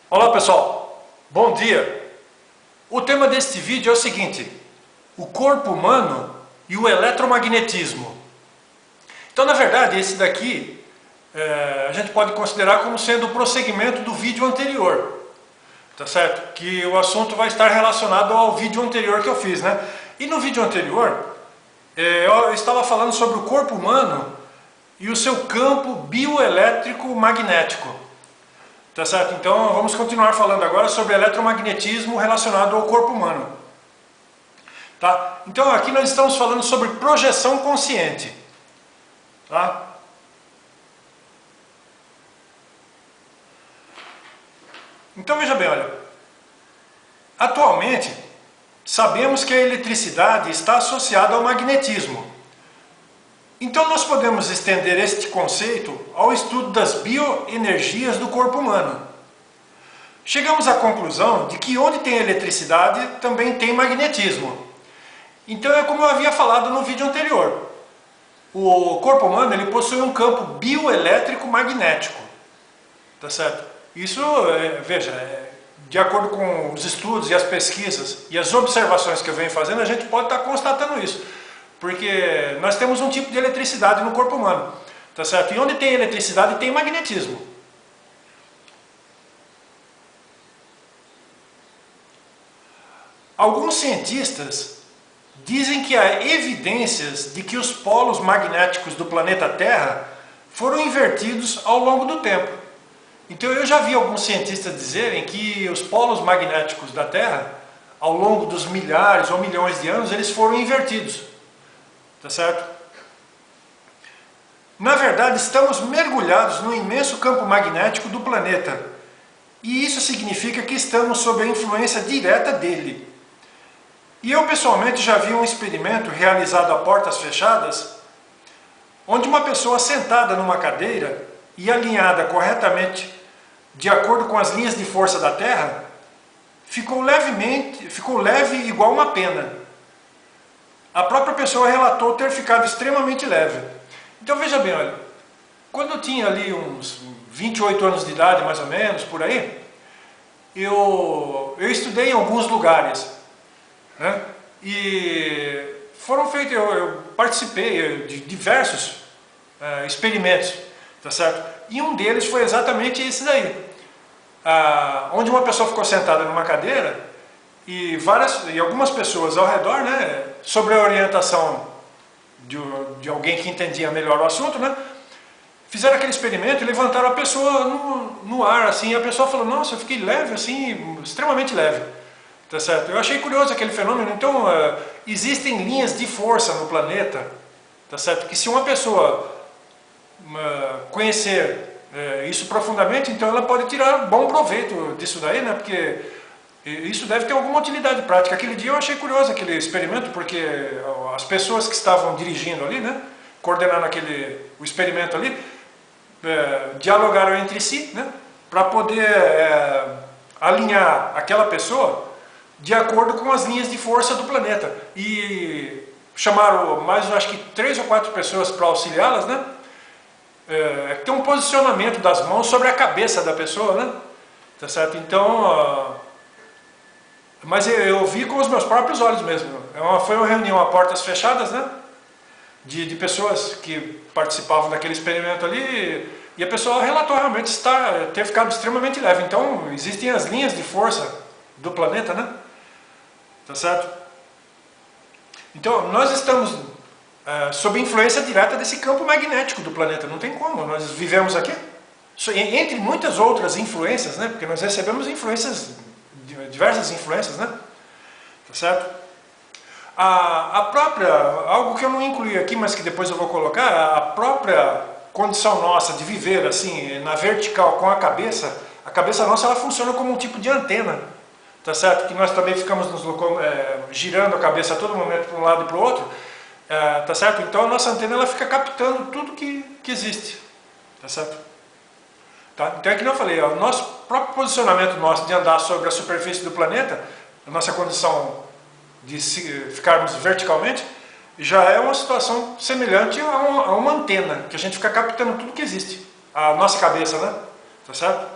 Olá pessoal, bom dia! O tema deste vídeo é o seguinte: o corpo humano e o eletromagnetismo. Então, na verdade, esse daqui a gente pode considerar como sendo o prosseguimento do vídeo anterior, tá certo? Que o assunto vai estar relacionado ao vídeo anterior que eu fiz, né? E no vídeo anterior eu estava falando sobre o corpo humano e o seu campo bioelétrico magnético. Tá certo? Então vamos continuar falando agora sobre eletromagnetismo relacionado ao corpo humano. Tá? Então aqui nós estamos falando sobre projeção consciente. Tá? Então veja bem, olha. Atualmente sabemos que a eletricidade está associada ao magnetismo. Então nós podemos estender este conceito ao estudo das bioenergias do corpo humano. Chegamos à conclusão de que onde tem eletricidade também tem magnetismo. Então é como eu havia falado no vídeo anterior. O corpo humano ele possui um campo bioelétrico magnético. Tá certo? Isso, veja, de acordo com os estudos e as pesquisas e as observações que eu venho fazendo, a gente pode estar constatando isso. Porque nós temos um tipo de eletricidade no corpo humano, tá certo? E onde tem eletricidade tem magnetismo. Alguns cientistas dizem que há evidências de que os polos magnéticos do planeta Terra foram invertidos ao longo do tempo. Então eu já vi alguns cientistas dizerem que os polos magnéticos da Terra, ao longo dos milhares ou milhões de anos, eles foram invertidos. Tá certo? Na verdade, estamos mergulhados no imenso campo magnético do planeta. E isso significa que estamos sob a influência direta dele. E eu pessoalmente já vi um experimento realizado a portas fechadas, onde uma pessoa sentada numa cadeira e alinhada corretamente de acordo com as linhas de força da Terra, ficou leve igual uma pena. A própria pessoa relatou ter ficado extremamente leve. Então veja bem, olha, quando eu tinha ali uns 28 anos de idade, mais ou menos, por aí, eu estudei em alguns lugares, né? E foram feitos, eu participei de diversos experimentos, tá certo? E um deles foi exatamente esse daí, onde uma pessoa ficou sentada numa cadeira e algumas pessoas ao redor, né, sobre a orientação de alguém que entendia melhor o assunto, né, fizeram aquele experimento e levantaram a pessoa no ar, assim, e a pessoa falou: nossa, eu fiquei leve, assim, extremamente leve, tá certo? Eu achei curioso aquele fenômeno. Então existem linhas de força no planeta, tá certo? Que se uma pessoa conhecer isso profundamente, então ela pode tirar bom proveito disso daí, né, porque isso deve ter alguma utilidade prática. Aquele dia eu achei curioso aquele experimento, porque as pessoas que estavam dirigindo ali, né, coordenando o experimento ali, dialogaram entre si, né, para poder alinhar aquela pessoa de acordo com as linhas de força do planeta. E chamaram mais, acho que 3 ou 4 pessoas para auxiliá-las, né, tem um posicionamento das mãos sobre a cabeça da pessoa, né, tá certo? Então mas eu vi com os meus próprios olhos mesmo. Foi uma reunião a portas fechadas, né? De pessoas que participavam daquele experimento ali, e a pessoa relatou realmente ter ficado extremamente leve. Então existem as linhas de força do planeta, né? Tá certo? Então nós estamos sob influência direta desse campo magnético do planeta. Não tem como, nós vivemos aqui. Entre muitas outras influências, né? Porque nós recebemos diversas influências, né? Tá certo? A própria, algo que eu não incluí aqui, mas que depois eu vou colocar, a própria condição nossa de viver assim, na vertical com a cabeça nossa, ela funciona como um tipo de antena, tá certo? Que nós também ficamos girando a cabeça a todo momento para um lado e para o outro, tá certo? Então a nossa antena ela fica captando tudo que existe, tá certo? Tá? Então é que eu falei, o nosso próprio posicionamento de andar sobre a superfície do planeta, a nossa condição de ficarmos verticalmente, já é uma situação semelhante a uma antena, que a gente fica captando tudo que existe. A nossa cabeça, né? Tá certo?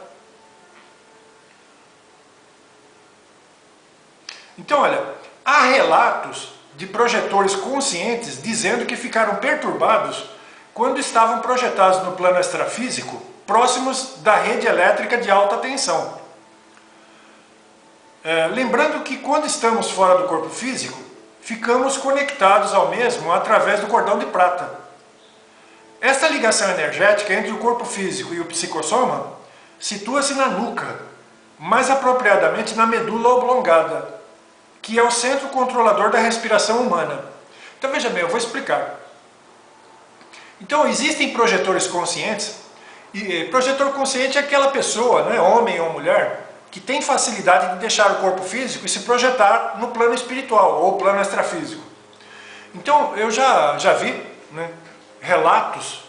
Então, olha, há relatos de projetores conscientes dizendo que ficaram perturbados quando estavam projetados no plano extrafísico, próximos da rede elétrica de alta tensão. Lembrando que quando estamos fora do corpo físico, ficamos conectados ao mesmo através do cordão de prata. Esta ligação energética entre o corpo físico e o psicossoma situa-se na nuca, mais apropriadamente na medula oblongada, que é o centro controlador da respiração humana. Então veja bem, eu vou explicar. Então existem projetores conscientes, e projetor consciente é aquela pessoa, né, homem ou mulher, que tem facilidade de deixar o corpo físico e se projetar no plano espiritual ou plano extrafísico. Então eu já vi, né, relatos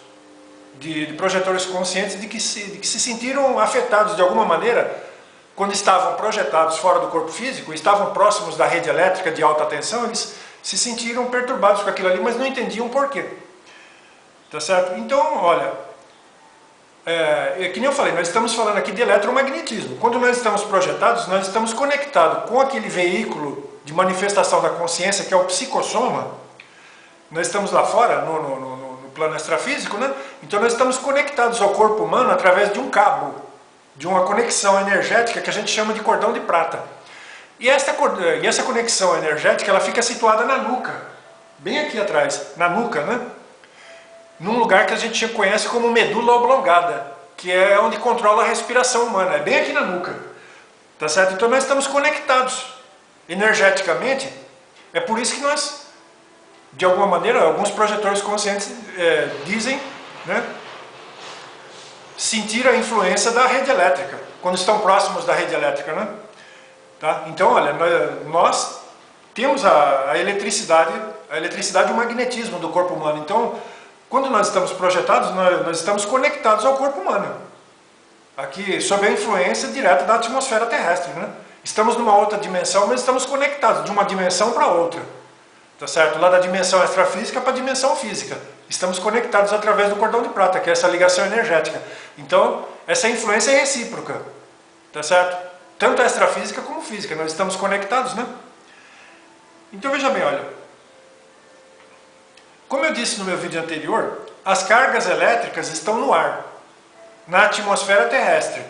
de projetores conscientes de que se sentiram afetados de alguma maneira quando estavam projetados fora do corpo físico, estavam próximos da rede elétrica de alta tensão, eles se sentiram perturbados com aquilo ali, mas não entendiam por quê. Tá certo? Então, olha, que nem eu falei, nós estamos falando aqui de eletromagnetismo. Quando nós estamos projetados, nós estamos conectados com aquele veículo de manifestação da consciência, que é o psicossoma. Nós estamos lá fora, no plano extrafísico, né? Então nós estamos conectados ao corpo humano através de um cabo, de uma conexão energética que a gente chama de cordão de prata. E essa conexão energética, ela fica situada na nuca, bem aqui atrás, na nuca, né? Num lugar que a gente conhece como medula oblongada, que é onde controla a respiração humana, é bem aqui na nuca, tá certo? Então nós estamos conectados energeticamente, é por isso que nós, de alguma maneira, alguns projetores conscientes dizem, né, sentir a influência da rede elétrica, quando estão próximos da rede elétrica, né? Tá? Então, olha, nós temos a eletricidade e o magnetismo do corpo humano. Então, quando nós estamos projetados, nós estamos conectados ao corpo humano. Aqui, sob a influência direta da atmosfera terrestre, né? Estamos numa outra dimensão, mas estamos conectados de uma dimensão para outra. Tá certo? Lá da dimensão extrafísica para a dimensão física. Estamos conectados através do cordão de prata, que é essa ligação energética. Então, essa influência é recíproca. Tá certo? Tanto extrafísica como física. Nós estamos conectados, né? Então, veja bem, olha. Como eu disse no meu vídeo anterior, as cargas elétricas estão no ar, na atmosfera terrestre.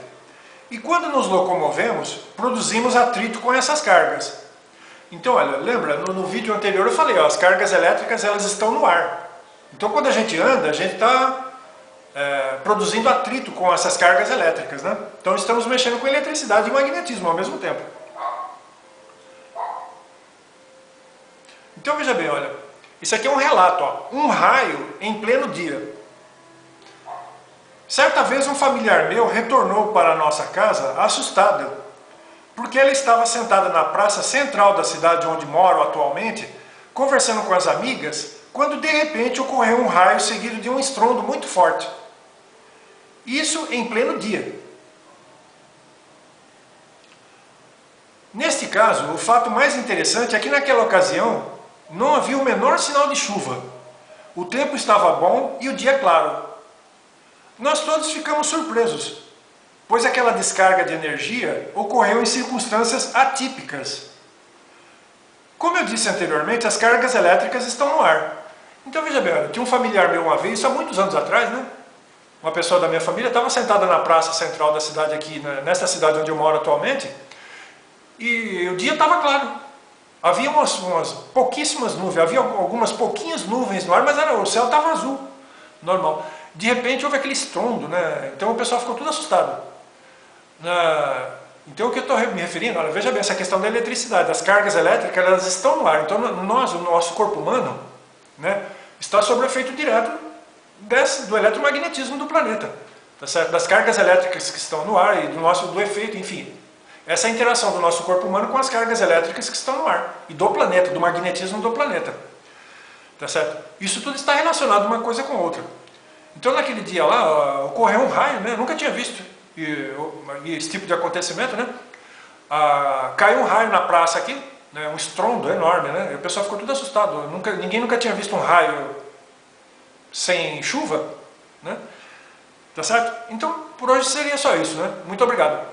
E quando nos locomovemos, produzimos atrito com essas cargas. Então, olha, lembra, no vídeo anterior eu falei, ó, as cargas elétricas elas estão no ar. Então, quando a gente anda, a gente está produzindo atrito com essas cargas elétricas, né? Então, estamos mexendo com eletricidade e magnetismo ao mesmo tempo. Então, veja bem, olha, isso aqui é um relato, ó, um raio em pleno dia. Certa vez um familiar meu retornou para a nossa casa assustado, porque ela estava sentada na praça central da cidade onde moro atualmente, conversando com as amigas, quando de repente ocorreu um raio seguido de um estrondo muito forte. Isso em pleno dia. Neste caso, o fato mais interessante é que naquela ocasião não havia o menor sinal de chuva. O tempo estava bom e o dia claro. Nós todos ficamos surpresos, pois aquela descarga de energia ocorreu em circunstâncias atípicas. Como eu disse anteriormente, as cargas elétricas estão no ar. Então veja bem, tinha um familiar meu uma vez, isso há muitos anos atrás, né? Uma pessoa da minha família estava sentada na praça central da cidade aqui, nesta cidade onde eu moro atualmente, e o dia estava claro. Havia umas pouquíssimas nuvens, havia algumas pouquinhas nuvens no ar, mas o céu estava azul, normal. De repente houve aquele estrondo, né? Então o pessoal ficou tudo assustado. Então o que eu estou me referindo, olha, veja bem, essa questão da eletricidade, das cargas elétricas, elas estão no ar. Então nós, o nosso corpo humano, né, está sob o efeito direto do eletromagnetismo do planeta, tá certo? Das cargas elétricas que estão no ar e do efeito, enfim. Essa interação do nosso corpo humano com as cargas elétricas que estão no ar e do planeta, do magnetismo do planeta, tá certo? Isso tudo está relacionado uma coisa com outra. Então naquele dia lá ocorreu um raio, né? Eu nunca tinha visto esse tipo de acontecimento, né? Caiu um raio na praça aqui, né? Um estrondo enorme, né? E o pessoal ficou tudo assustado. Ninguém nunca tinha visto um raio sem chuva, né? Tá certo? Então por hoje seria só isso, né? Muito obrigado.